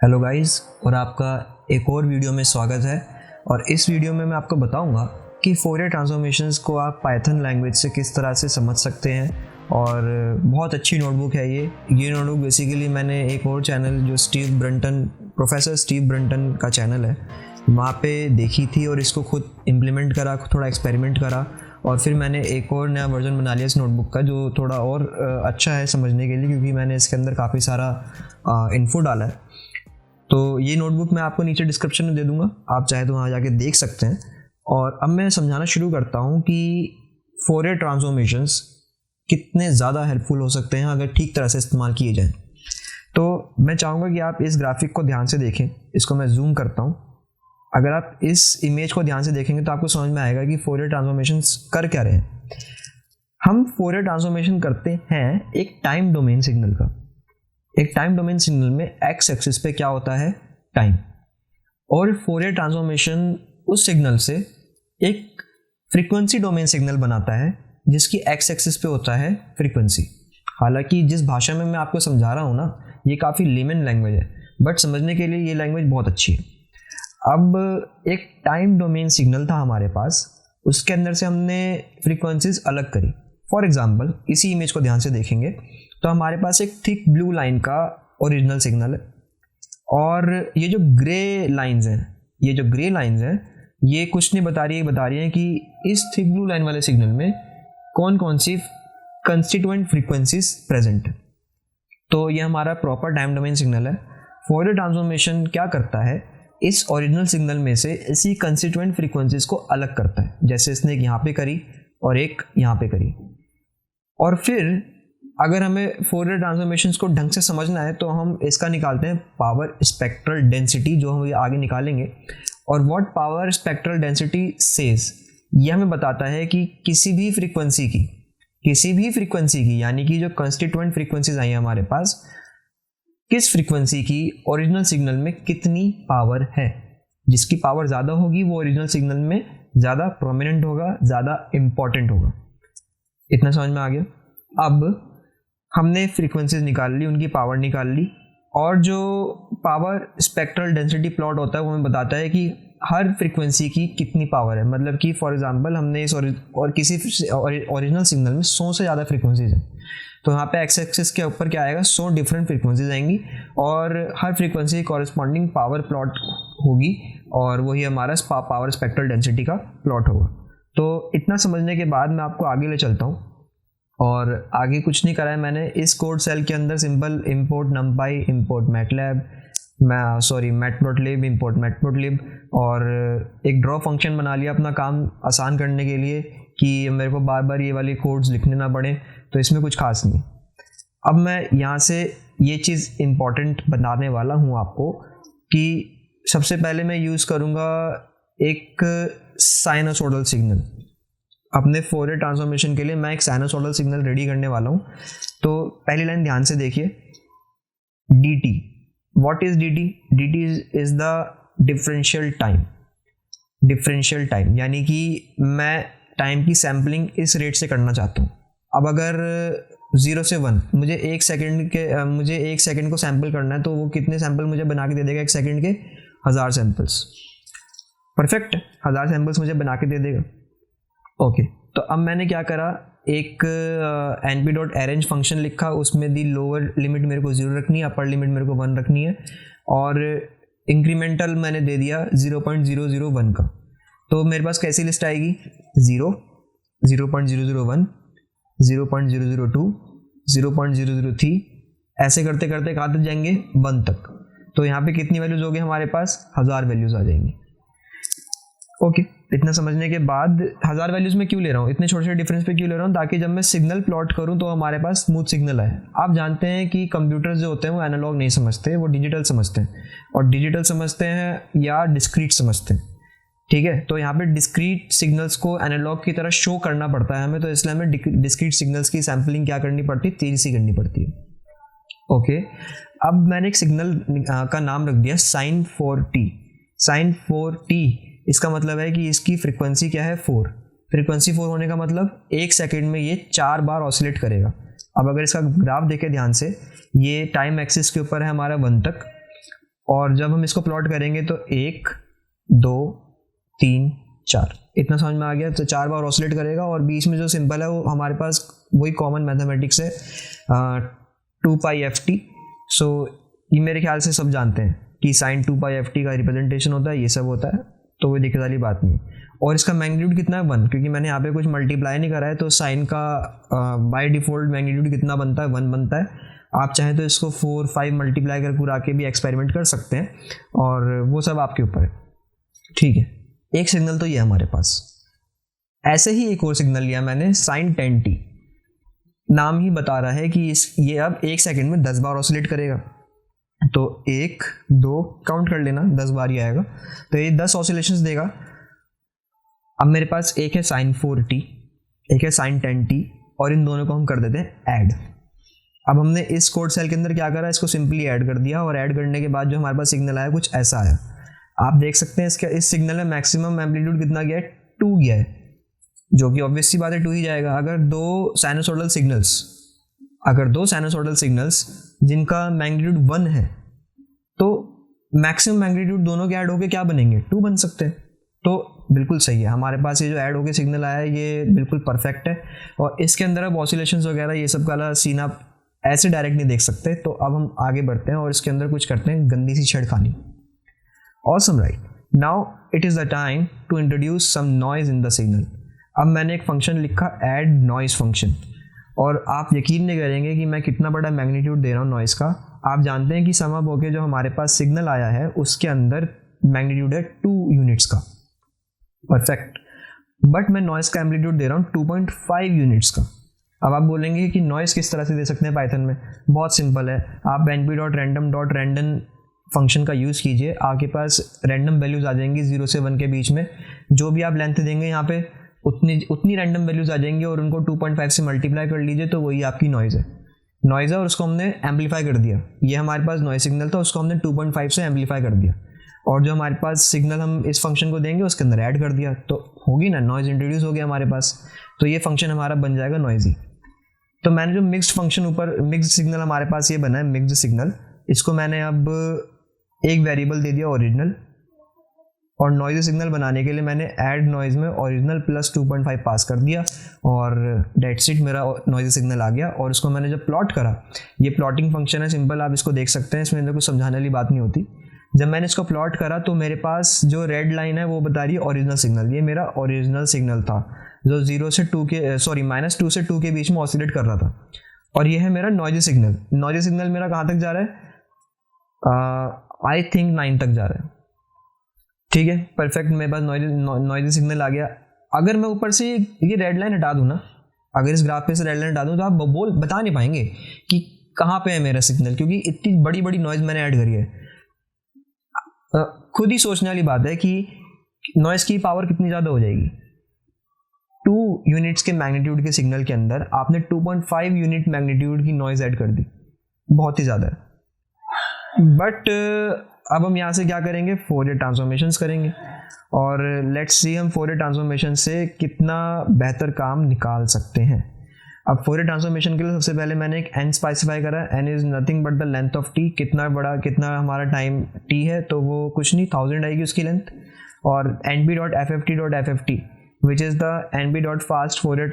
Hello guys, और आपका एक और वीडियो में स्वागत है। और इस वीडियो में मैं आपको बताऊंगा कि फोरियर ट्रांसफॉर्मेशंस को आप पाइथन लैंग्वेज से किस तरह से समझ सकते हैं। और बहुत अच्छी नोटबुक है ये नोटबुक बेसिकली मैंने एक और चैनल जो प्रोफेसर स्टीव ब्रंटन का चैनल है, वहाँ पे देखी थी और इसको खुद इम्प्लीमेंट करा, थोड़ा एक्सपेरिमेंट करा और फिर मैंने एक और नया वर्जन बना लिया इस नोटबुक का, जो थोड़ा और अच्छा है समझने के लिए, क्योंकि मैंने इसके अंदर काफ़ी सारा इन्फो डाला है। तो ये नोटबुक मैं आपको नीचे डिस्क्रिप्शन में दे दूंगा, आप चाहे तो वहाँ जाके देख सकते हैं। और अब मैं समझाना शुरू करता हूँ कि फोरियर ट्रांसफॉर्मेशंस कितने ज़्यादा हेल्पफुल हो सकते हैं अगर ठीक तरह से इस्तेमाल किए जाएं। तो मैं चाहूँगा कि आप इस ग्राफिक को ध्यान से देखें। इसको मैं जूम करता हूँ। अगर आप इस इमेज को ध्यान से देखेंगे तो आपको समझ में आएगा कि फोरियर ट्रांसफॉर्मेशंस कर क्या रहे हैं। हम फोरियर ट्रांसफॉर्मेशन करते हैं एक टाइम डोमेन सिग्नल का। एक टाइम डोमेन सिग्नल में एक्स एक्सिस पे क्या होता है, टाइम, और फोरियर ट्रांसफॉर्मेशन उस सिग्नल से एक फ्रीक्वेंसी डोमेन सिग्नल बनाता है जिसकी एक्स एक्सिस पे होता है फ्रीक्वेंसी। हालांकि जिस भाषा में मैं आपको समझा रहा हूँ ना, ये काफ़ी लेमन लैंग्वेज है, बट समझने के लिए ये लैंग्वेज बहुत अच्छी है। अब एक टाइम डोमेन सिग्नल था हमारे पास, उसके अंदर से हमने फ्रीक्वेंसीज अलग करी। फॉर एग्जाम्पल इसी इमेज को ध्यान से देखेंगे तो हमारे पास एक थिक ब्लू लाइन का ओरिजिनल सिग्नल है, और ये जो ग्रे लाइंस हैं ये कुछ नहीं बता रही है कि इस थिक ब्लू लाइन वाले सिग्नल में कौन कौन सी कंस्टिट्यूएंट फ्रीक्वेंसीज प्रेजेंट है। तो ये हमारा प्रॉपर टाइम डोमेन सिग्नल है। फोरियर ट्रांसफॉर्मेशन क्या करता है, इस ओरिजिनल सिग्नल में से इसी कंस्टिट्यूएंट फ्रीक्वेंसीज को अलग करता है। जैसे इसने एक यहाँ पे करी और एक यहाँ पे करी। और फिर अगर हमें फोरियर ट्रांसफॉर्मेशंस को ढंग से समझना है तो हम इसका निकालते हैं पावर स्पेक्ट्रल डेंसिटी, जो हम आगे निकालेंगे। और what power spectral density says, ये हमें बताता है कि किसी भी फ्रीक्वेंसी की यानी कि जो कंस्टिट्यूएंट फ्रीक्वेंसीज आई हैं हमारे पास, किस फ्रीक्वेंसी की ओरिजिनल सिग्नल में कितनी पावर है। जिसकी पावर ज़्यादा होगी वो ओरिजिनल सिग्नल में ज़्यादा प्रोमिनेंट होगा, ज़्यादा इंपॉर्टेंट होगा। इतना समझ में आ गया। अब हमने फ्रीक्वेंसीज निकाल ली, उनकी पावर निकाल ली, और जो पावर स्पेक्ट्रल डेंसिटी प्लॉट होता है वो हमें बताता है कि हर फ्रीक्वेंसी की कितनी पावर है। मतलब कि फॉर एग्जांपल हमने इस और किसी ओरिजिनल सिग्नल में 100 से ज़्यादा फ्रीक्वेंसीज हैं, तो यहाँ पे एक्स एक्सिस के ऊपर क्या आएगा, 100 डिफरेंट फ्रीक्वेंसीज आएंगी और हर फ्रीक्वेंसी की कॉरेस्पॉन्डिंग पावर प्लॉट होगी, और वही हमारा पावर स्पेक्ट्रल डेंसिटी का प्लॉट होगा। तो इतना समझने के बाद मैं आपको आगे ले चलता हूँ। और आगे कुछ नहीं करा है मैंने। इस कोड सेल के अंदर simple import numpy, import matplotlib, import matplotlib, और एक ड्रॉ फंक्शन बना लिया अपना काम आसान करने के लिए कि मेरे को बार बार ये वाली कोड्स लिखने ना पड़े। तो इसमें कुछ खास नहीं। अब मैं यहाँ से ये चीज़ इंपॉर्टेंट बताने वाला हूँ आपको कि सबसे पहले मैं यूज़ करूँगा एक साइनसोइडल सिग्नल। अपने फोरियर ट्रांसफॉर्मेशन के लिए मैं एक साइनसोइडल सिग्नल रेडी करने वाला हूँ। तो पहली लाइन ध्यान से देखिए, dt। What is dt? dt is the differential time, यानी कि मैं टाइम की सैम्पलिंग इस रेट से करना चाहता हूँ। अब अगर 0 से 1 मुझे एक सेकंड को सैंपल करना है, तो वो कितने सैंपल मुझे बना के दे देगा एक सेकंड के? 1000 सैंपल्स। परफेक्ट, 1000 सैंपल्स मुझे बना के दे देगा। ओके, तो अब मैंने क्या करा, एक np.arrange फंक्शन लिखा, उसमें दी लोअर लिमिट मेरे को 0 रखनी है, अपर लिमिट मेरे को 1 रखनी है, और इंक्रीमेंटल मैंने दे दिया 0.001 का। तो मेरे पास कैसी लिस्ट आएगी? 0, 0.001, 0.002, 0.003, ऐसे करते करते कहाँ तक जाएंगे? 1 तक। तो यहाँ पे कितनी वैल्यूज हो गई हमारे पास? 1000 वैल्यूज आ जाएंगी। ओके, इतना समझने के बाद 1000 वैल्यूज में क्यों ले रहा हूँ, इतने छोटे छोटे डिफरेंस पे क्यों ले रहा हूँ? ताकि जब मैं सिग्नल प्लॉट करूँ तो हमारे पास स्मूथ सिग्नल आए। आप जानते हैं कि कंप्यूटर्स जो होते हैं वो एनालॉग नहीं समझते, वो डिजिटल समझते हैं, और डिजिटल समझते हैं या डिस्क्रीट समझते हैं। ठीक है, तो यहाँ पे डिस्क्रीट सिग्नल्स को एनालॉग की तरह शो करना पड़ता है हमें, तो इसलिए हमें डिस्क्रीट सिग्नल्स की सैम्पलिंग क्या करनी पड़ती है? तेजी से करनी पड़ती है। ओके, अब मैंने एक सिग्नल का नाम रख दिया sin 4t। sin 4t इसका मतलब है कि इसकी फ्रीक्वेंसी क्या है? 4। फ्रीक्वेंसी 4 होने का मतलब एक सेकंड में ये 4 बार ऑसिलेट करेगा। अब अगर इसका ग्राफ देखें ध्यान से, ये टाइम एक्सिस के ऊपर है हमारा 1 तक, और जब हम इसको प्लॉट करेंगे तो 1 2 3 4 इतना समझ में आ गया। तो 4 बार ऑसिलेट करेगा और बीच में जो सिंबल है वो हमारे पास वही कॉमन मैथमेटिक्स है 2πft। सो ये मेरे ख्याल से सब जानते हैं कि साइन 2πft का रिप्रेजेंटेशन होता है, ये सब होता है, तो कोई दिक्कत वाली बात नहीं। और इसका मैग्नीट्यूड कितना है 1, क्योंकि मैंने यहाँ पे कुछ मल्टीप्लाई नहीं करा है, तो साइन का बाय डिफ़ॉल्ट मैग्नीट्यूड कितना बनता है 1 बनता है। आप चाहें तो इसको 4 5 मल्टीप्लाई कर पूरा के भी एक्सपेरिमेंट कर सकते हैं, और वो सब आपके ऊपर है, ठीक है। एक सिग्नल तो ये हमारे पास। ऐसे ही एक और सिग्नल लिया मैंने साइन 10t, नाम ही बता रहा है कि ये अब 1 सेकंड में 10 बार ऑसिलेट करेगा। तो 1 2 काउंट कर लेना, 10 बार ही आएगा, तो ये 10 ऑसिलेशंस देगा। अब मेरे पास एक है साइन 4t, एक है साइन 10t, और इन दोनों को हम कर देते हैं ऐड। अब हमने इस कोड सेल के अंदर क्या करा, इसको सिंपली ऐड कर दिया, और ऐड करने के बाद जो हमारे पास सिग्नल आया कुछ ऐसा आया। आप देख सकते हैं इसके इस सिग्नल में मैक्सिमम एम्पलीट्यूड कितना गया है, 2 गया है, जो कि ऑब्वियस सी बात है 2 ही जाएगा। अगर दो साइनसोइडल सिग्नल्स जिनका मैग्नीट्यूड 1 है, तो मैक्सिमम मैग्नीट्यूड दोनों के ऐड होके क्या बनेंगे, 2 बन सकते हैं। तो बिल्कुल सही है, हमारे पास ये जो ऐड होके सिग्नल आया है ये बिल्कुल परफेक्ट है। और इसके अंदर अब ऑसिलेशंस वगैरह ये सब का सीन आप ऐसे डायरेक्ट नहीं देख सकते। तो अब हम आगे बढ़ते हैं और इसके अंदर कुछ करते हैं गंदी सी छेड़खानी। Awesome, right. Now it is the time to introduce some noise in the signal. अब मैंने एक फंक्शन लिखा ऐड नॉइज फंक्शन, और आप यकीन नहीं करेंगे कि मैं कितना बड़ा मैग्नीट्यूड दे रहा हूँ नॉइज़ का। आप जानते हैं कि सम अप होके जो हमारे पास सिग्नल आया है उसके अंदर मैग्नीट्यूड है 2 यूनिट्स का, परफेक्ट। बट मैं नॉइज़ का एम्पलीट्यूड दे रहा हूँ 2.5 यूनिट्स का। अब आप बोलेंगे कि नॉइज़ किस तरह से दे सकते हैं पाइथन में, बहुत सिंपल है। आप np.random.random फंक्शन का यूज़ कीजिए, आपके पास रैंडम वैल्यूज़ आ जाएंगी 0 से 1 के बीच में। जो भी आप लेंथ देंगे यहाँ पे उतनी रैंडम वैल्यूज़ आ जाएंगी, और उनको 2.5 से मल्टीप्लाई कर लीजिए, तो वही आपकी नॉइज़ है। और उसको हमने एम्पलीफाई कर दिया। ये हमारे पास नॉइज़ सिग्नल था, उसको हमने 2.5 से एम्पलीफाई कर दिया, और जो हमारे पास सिग्नल हम इस फंक्शन को देंगे उसके अंदर ऐड कर दिया, तो होगी ना, नॉइज़ इंट्रोड्यूस हो गया हमारे पास। तो ये फंक्शन हमारा बन जाएगा नॉइज़ी। तो मैंने जो मिक्स्ड सिग्नल हमारे पास ये बना है मिक्स्ड सिग्नल, इसको मैंने अब एक वेरिएबल दे दिया ओरिजिनल, और नॉइज़ी सिग्नल बनाने के लिए मैंने ऐड नॉइज़ में ओरिजिनल प्लस 2.5 पास कर दिया, और डेट्स इट, मेरा नॉइज़ी सिग्नल आ गया। और इसको मैंने जब प्लॉट करा, ये प्लॉटिंग फंक्शन है सिंपल, आप इसको देख सकते हैं, इसमें अंदर कुछ समझाने वाली बात नहीं होती। जब मैंने इसको प्लॉट करा तो मेरे पास जो रेड लाइन है वो बता रही है ओरिजिनल सिग्नल। ये मेरा ओरिजिनल सिग्नल था जो -2 से 2 के बीच में ऑसिलेट कर रहा था, और ये है मेरा नॉइज़ी सिग्नल। नॉइज़ी सिग्नल मेरा कहाँ तक जा रहा है, आई थिंक 9 तक जा रहा है, ठीक है, परफेक्ट। मेरे पास नॉइज़ी सिग्नल आ गया। अगर मैं ऊपर से ये रेड लाइन हटा दूँ ना, अगर इस ग्राफ पे से रेड लाइन हटा दूँ, तो आप बता नहीं पाएंगे कि कहाँ पे है मेरा सिग्नल, क्योंकि इतनी बड़ी बड़ी नॉइज़ मैंने ऐड करी है। खुद ही सोचने वाली बात है कि नॉइज़ की पावर कितनी ज़्यादा हो जाएगी। 2 यूनिट्स के मैग्नीट्यूड के सिग्नल के अंदर आपने 2.5 यूनिट मैग्नीट्यूड की नॉइज़ ऐड कर दी, बहुत ही ज़्यादा है। बट अब हम यहाँ से क्या करेंगे, फोरियर ट्रांसफॉर्मेशंस करेंगे, और लेट्स सी हम फोरियर ट्रांसफॉर्मेशन से कितना बेहतर काम निकाल सकते हैं। अब फोरियर ट्रांसफॉर्मेशन के लिए सबसे पहले मैंने एक n स्पेसिफाई करा, n is nothing but the length of t। कितना हमारा टाइम t है, तो वो कुछ नहीं 1000 आएगी उसकी लेंथ, और np.fft which is the np.fast Fourier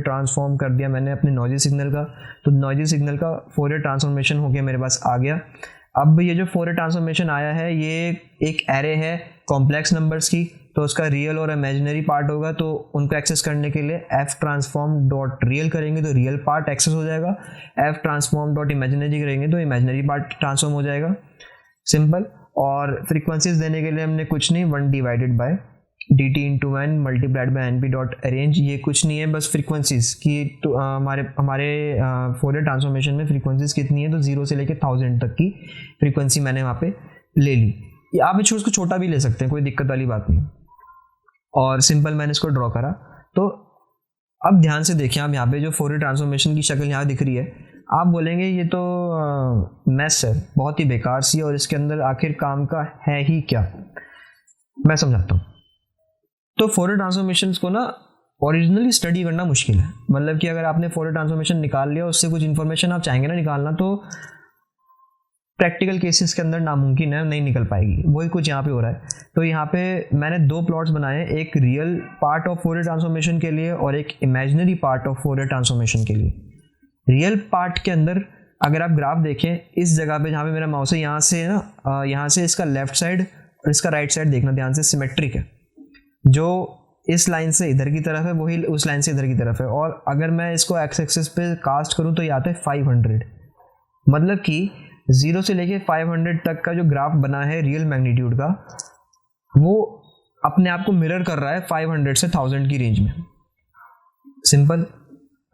transform कर दिया मैंने अपने नॉइज़ी सिग्नल का। तो नॉइज़ी सिग्नल का फोरियर ट्रांसफॉर्मेशन हो गया, मेरे पास आ गया। अब ये जो फोरियर ट्रांसफॉर्मेशन आया है ये एक एरे है कॉम्प्लेक्स नंबर्स की, तो उसका रियल और इमेजिनरी पार्ट होगा। तो उनको एक्सेस करने के लिए f ट्रांसफॉर्म डॉट रियल करेंगे तो रियल पार्ट एक्सेस हो जाएगा, f ट्रांसफॉर्म डॉट इमेजिनरी करेंगे तो इमेजिनरी पार्ट ट्रांसफॉर्म हो जाएगा, सिंपल। और फ्रीक्वेंसीज देने के लिए हमने कुछ नहीं, 1 divided by dt into n multiplied by np dot arrange, ये कुछ नहीं है, बस फ्रीक्वेंसीज की। तो हमारे फोरियर ट्रांसफॉर्मेशन में फ्रीक्वेंसीज कितनी है, तो 0 से लेकर 1000 तक की फ्रीक्वेंसी मैंने वहाँ पे ले ली। आप इसको छोटा भी ले सकते हैं, कोई दिक्कत वाली बात नहीं। और सिंपल मैंने इसको ड्रॉ करा। तो अब ध्यान से देखिए, आप यहाँ पे जो फोरियर ट्रांसफॉर्मेशन की शक्ल यहाँ दिख रही है, आप बोलेंगे ये तो मैस है, बहुत ही बेकार सी, और इसके अंदर आखिर काम का है ही क्या। मैं समझाता हूँ। तो फोरियर ट्रांसफॉर्मेशंस को ना ओरिजिनली स्टडी करना मुश्किल है। मतलब कि अगर आपने फोरियर ट्रांसफॉर्मेशन निकाल लिया, उससे कुछ इन्फॉर्मेशन आप चाहेंगे ना निकालना, तो प्रैक्टिकल केसेस के अंदर नामुमकिन है, नहीं निकल पाएगी। वही कुछ यहाँ पे हो रहा है। तो यहाँ पे मैंने दो प्लॉट्स बनाए, एक real part of Fourier transformation के लिए और एक imaginary part of Fourier transformation के लिए। रियल पार्ट के अंदर अगर आप ग्राफ देखें, इस जगह पे जहाँ पे मेरा माउस है, यहाँ से ना, यहाँ से इसका लेफ्ट साइड और इसका राइट साइड देखना ध्यान से, सिमेट्रिक है। जो इस लाइन से इधर की तरफ है वही उस लाइन से इधर की तरफ है। और अगर मैं इसको एक्स एक्सिस पे कास्ट करूँ तो ये आता है 500, मतलब कि 0 से लेके 500 तक का जो ग्राफ बना है रियल मैग्नीट्यूड का, वो अपने आप को मिरर कर रहा है 500 से 1000 की रेंज में। सिंपल,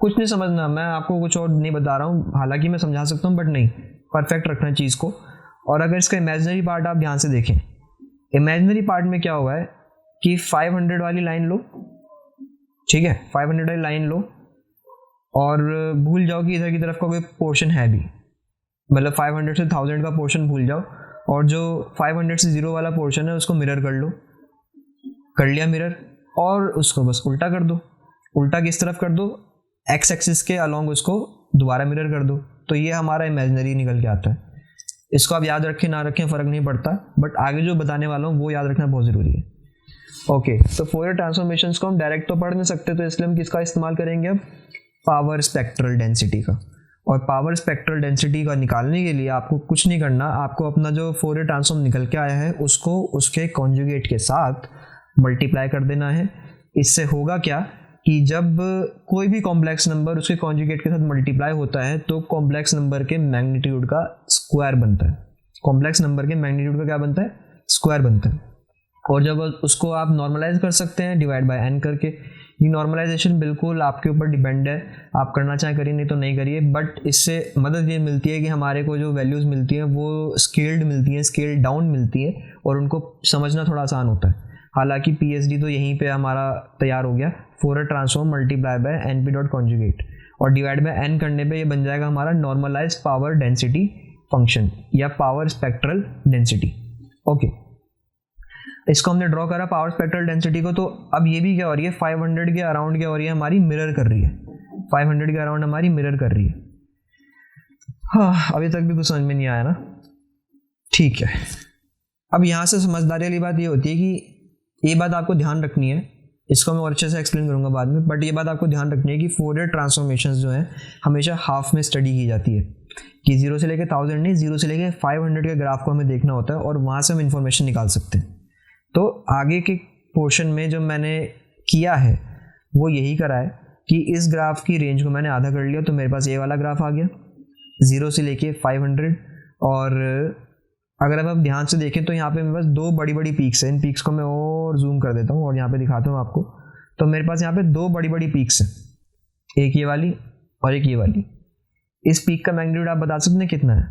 कुछ नहीं समझना, मैं आपको कुछ और नहीं बता रहा हूँ, हालांकि मैं समझा सकता हूँ बट नहीं, परफेक्ट रखना चीज़ को। और अगर इसका इमेजिनरी पार्ट आप ध्यान से देखें, इमेजिनरी पार्ट में क्या हुआ है कि 500 वाली लाइन लो, ठीक है, 500 वाली लाइन लो और भूल जाओ कि इधर की तरफ का कोई पोर्शन है भी, मतलब 500 से 1000 का पोर्शन भूल जाओ, और जो 500 से 0 वाला पोर्शन है उसको मिरर कर लो। कर लिया मिरर, और उसको बस उल्टा कर दो। उल्टा किस तरफ कर दो? एक्स एक्सिस के अलोंग उसको दोबारा मिरर कर दो, तो ये हमारा इमेजिनरी निकल के आता है। इसको आप याद रखें ना रखें फ़र्क नहीं पड़ता, बट आगे जो बताने वाला हूँ वो याद रखना बहुत ज़रूरी है। ओके, तो फोरियर ट्रांसफॉर्मेशंस को हम डायरेक्ट तो पढ़ नहीं सकते, तो इसलिए हम किसका इस्तेमाल करेंगे अब? पावर स्पेक्ट्रल डेंसिटी का। और पावर स्पेक्ट्रल डेंसिटी का निकालने के लिए आपको कुछ नहीं करना, आपको अपना जो फोरियर ट्रांसफॉर्म निकल के आया है उसको उसके कॉन्जुगेट के साथ मल्टीप्लाई कर देना है। इससे होगा क्या कि जब कोई भी कॉम्प्लेक्स नंबर उसके कॉन्जुगेट के साथ मल्टीप्लाई होता है तो कॉम्प्लेक्स नंबर के मैग्नीट्यूड का स्क्वायर बनता है। कॉम्प्लेक्स नंबर के मैग्नीट्यूड का क्या बनता है? स्क्वायर बनता है। और जब उसको आप नॉर्मलाइज कर सकते हैं डिवाइड बाय n करके। ये नॉर्मलाइजेशन बिल्कुल आपके ऊपर डिपेंड है, आप करना चाहें करिए, नहीं तो नहीं करिए, बट इससे मदद ये मिलती है कि हमारे को जो वैल्यूज़ मिलती हैं वो स्केल्ड मिलती हैं, स्केल्ड डाउन मिलती है, और उनको समझना थोड़ा आसान होता है। हालांकि पीएचडी तो यहीं पे हमारा तैयार हो गया, Fourier transform multiply by np dot conjugate, और डिवाइड बाय n करने पे ये बन जाएगा हमारा नॉर्मलाइज पावर डेंसिटी फंक्शन या पावर स्पेक्ट्रल डेंसिटी। ओके, इसको हमने ड्रॉ करा पावर स्पेक्ट्रल डेंसिटी को। तो अब ये भी क्या हो रही है? 500 के अराउंड क्या हो रही है? हमारी मिरर कर रही है। 500 के अराउंड हमारी मिरर कर रही है। हाँ, अभी तक भी कुछ समझ में नहीं आया ना? ठीक है, अब यहाँ से समझदारी वाली बात ये होती है कि ये बात आपको ध्यान रखनी है, इसको मैं और अच्छे से एक्सप्लेन करूंगा बाद में, बट ये बात आपको ध्यान रखनी है कि फोरियर ट्रांसफॉर्मेशंस जो है हमेशा हाफ में स्टडी की जाती है, कि 0 से लेकर 1000 नहीं, 0 से लेकर 500 के ग्राफ को हमें देखना होता है और वहाँ से हम इंफॉर्मेशन निकाल सकते हैं। तो आगे के पोर्शन में जो मैंने किया है वो यही करा है कि इस ग्राफ की रेंज को मैंने आधा कर लिया, तो मेरे पास ये वाला ग्राफ आ गया 0 से लेके 500। और अगर आप ध्यान से देखें तो यहाँ पे मेरे पास दो बड़ी बड़ी पीक्स हैं। इन पीक्स को मैं और जूम कर देता हूँ और यहाँ पे दिखाता हूँ आपको। तो मेरे पास यहाँ पे दो बड़ी बड़ी पीक्स हैं, एक ये वाली और एक ये वाली। इस पीक का मैग्नीट्यूड आप बता सकते हैं कितना है?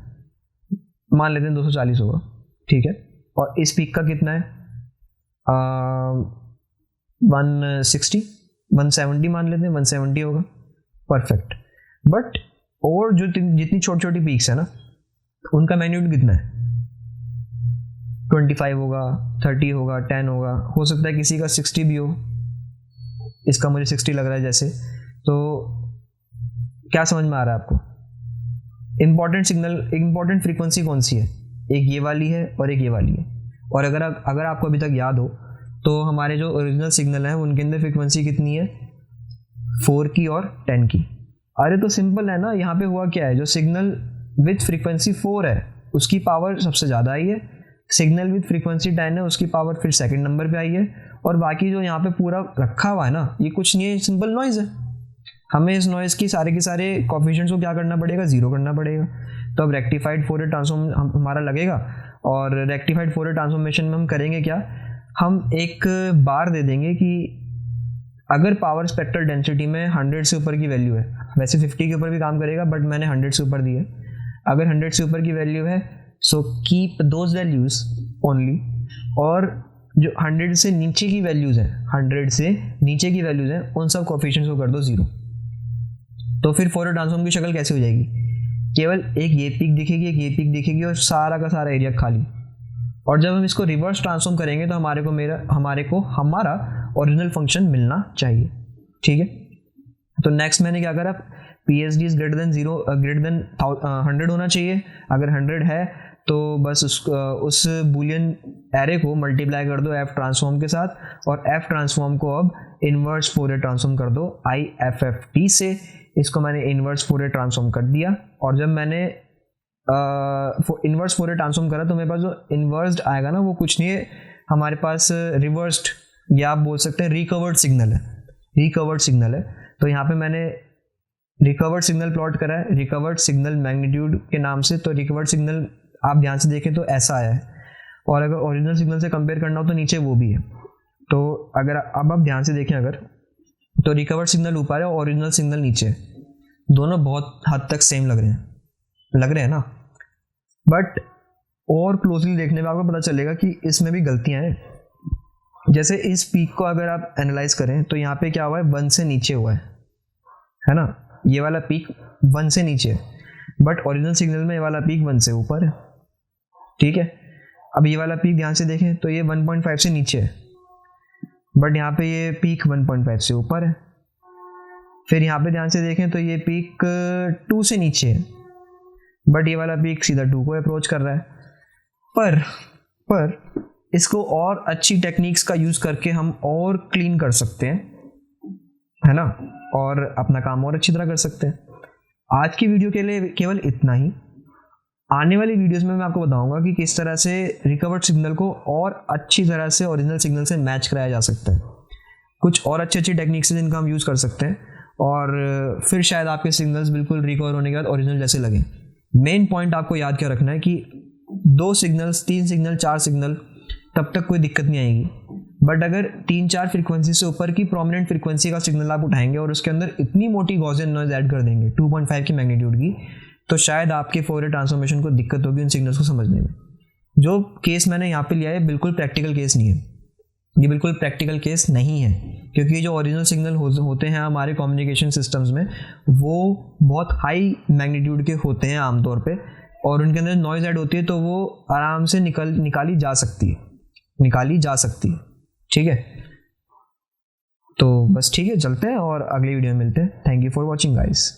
मान लेते हैं 240 होगा, ठीक है। और इस पीक का कितना है? 160, 170 मान लेते हैं, 170 होगा, परफेक्ट। बट और जो जितनी छोटी छोटी पीक्स है ना, उनका मैग्नीट्यूड कितना है? 25 होगा, 30 होगा, 10 होगा, हो सकता है किसी का 60 भी हो। इसका मुझे 60 लग रहा है जैसे। तो क्या समझ में आ रहा है आपको? इंपॉर्टेंट सिग्नल, इंपॉर्टेंट फ्रीक्वेंसी कौन सी है? एक ये वाली है और एक ये वाली है। और अगर आपको अभी तक याद हो तो हमारे जो ओरिजिनल सिग्नल हैं उनके अंदर फ्रीक्वेंसी कितनी है? 4 की और 10 की। अरे तो सिंपल है ना, यहाँ पे हुआ क्या है, जो सिग्नल विथ फ्रीक्वेंसी 4 है उसकी पावर सबसे ज़्यादा आई है, सिग्नल विथ फ्रीक्वेंसी 10 है उसकी पावर फिर सेकंड नंबर पे आई है, और बाकी जो यहाँ पे पूरा रखा हुआ है ना, ये कुछ नहीं है, सिंपल नॉइज़ है। हमें इस नॉइज़ की सारे के सारे कोफिशिएंट्स को क्या करना पड़ेगा? 0 करना पड़ेगा। तो अब रेक्टिफाइड फोरियर ट्रांसफॉर्म हमारा लगेगा, और रेक्टिफाइड फोरियर ट्रांसफॉर्मेशन में हम करेंगे क्या? हम एक बार दे देंगे कि अगर पावर स्पेक्ट्रल डेंसिटी में 100 से ऊपर की वैल्यू है, वैसे 50 के ऊपर भी काम करेगा बट मैंने 100 से ऊपर दी है, अगर 100 से ऊपर की वैल्यू है so keep those values only, और जो 100 से नीचे की वैल्यूज हैं, 100 से नीचे की वैल्यूज हैं, उन सब कोफिशिएंट्स को कर दो 0। तो फिर फोरियर ट्रांसफॉर्म की शक्ल कैसे हो जाएगी? केवल एक ये पीक दिखेगी, एक ये पीक दिखेगी, और सारा का सारा एरिया खाली। और जब हम इसको रिवर्स ट्रांसफॉर्म करेंगे तो हमारे को हमारा ओरिजिनल फंक्शन मिलना चाहिए, ठीक है। तो नेक्स्ट मैंने क्या करा, PSD इज ग्रेटर देन 100 होना चाहिए। अगर 100 है तो बस उस बूलियन एरे को मल्टीप्लाई कर दो f ट्रांसफॉर्म के साथ, और f ट्रांसफॉर्म को अब इन्वर्स फोरियर ट्रांसफॉर्म कर दो IFFT से। इसको मैंने इन्वर्स फोरियर ट्रांसफॉर्म कर दिया, और जब मैंने इन्वर्स फोरियर ट्रांसफॉर्म करा तो मेरे पास जो इन्वर्स्ड आएगा ना वो कुछ नहीं है, हमारे पास रिवर्स्ड या आप बोल सकते हैं रिकवर्ड सिग्नल है। रिकवर्ड सिग्नल है, तो यहाँ पे मैंने रिकवर्ड सिग्नल प्लॉट करा है, रिकवर्ड सिग्नल मैग्नीट्यूड के नाम से। तो रिकवर्ड सिग्नल आप ध्यान से देखें तो ऐसा आया है, और अगर ओरिजिनल सिग्नल से कंपेयर करना हो तो नीचे वो भी है। तो अगर अब आप ध्यान से देखें अगर, तो रिकवर्ड सिग्नल ऊपर है और ओरिजिनल सिग्नल नीचे है, दोनों बहुत हद तक सेम लग रहे हैं ना। बट और क्लोजली देखने में आपको पता चलेगा कि इसमें भी गलतियां हैं। जैसे इस पीक को अगर आप एनालाइज करें तो यहाँ पे क्या हुआ है, 1 से नीचे हुआ है ना। ये वाला पीक 1 से नीचे है, बट ओरिजिनल सिग्नल में ये वाला पीक 1 से ऊपर है, ठीक है। अब ये वाला पीक ध्यान से देखें तो ये 1.5 से नीचे है, बट यहाँ पे ये पीक 1.5 से ऊपर है। फिर यहाँ पे ध्यान से देखें तो ये पीक 2 से नीचे है, बट ये वाला पीक सीधा 2 को अप्रोच कर रहा है। पर इसको और अच्छी टेक्निक्स का यूज करके हम और क्लीन कर सकते हैं, है ना, और अपना काम और अच्छी तरह कर सकते हैं। आज की वीडियो के लिए केवल इतना ही। आने वाली वीडियोस में मैं आपको बताऊंगा कि किस तरह से रिकवर्ड सिग्नल को और अच्छी तरह से ओरिजिनल सिग्नल से मैच कराया जा सकता है। कुछ और अच्छी टेक्निक्स हैं जिनका हम यूज़ कर सकते हैं, और फिर शायद आपके सिग्नल्स बिल्कुल रिकवर होने के बाद ओरिजिनल जैसे लगें। मेन पॉइंट आपको याद क्या रखना है कि 2 सिग्नल्स, 3 सिग्नल, 4 सिग्नल, तब तक कोई दिक्कत नहीं आएगी। बट अगर 3-4 फ्रीक्वेंसी से ऊपर की प्रोमिनेंट फ्रीक्वेंसी का सिग्नल आप उठाएंगे और उसके अंदर इतनी मोटी गॉसियन नॉइज ऐड कर देंगे 2.5 की मैग्नीट्यूड की, तो शायद आपके फोरियर ट्रांसफॉर्मेशन को दिक्कत होगी उन सिग्नल्स को समझने में। जो केस मैंने यहाँ पे लिया है बिल्कुल प्रैक्टिकल केस नहीं है, ये बिल्कुल प्रैक्टिकल केस नहीं है, क्योंकि जो ओरिजिनल सिग्नल होते हैं हमारे कम्युनिकेशन सिस्टम्स में वो बहुत हाई मैग्नीट्यूड के होते हैं आमतौर पे, और उनके अंदर नॉइज ऐड होती है तो वो आराम से निकाली जा सकती है, ठीक है। तो बस ठीक है, चलते हैं और अगली वीडियो में मिलते हैं। Thank you for watching guys.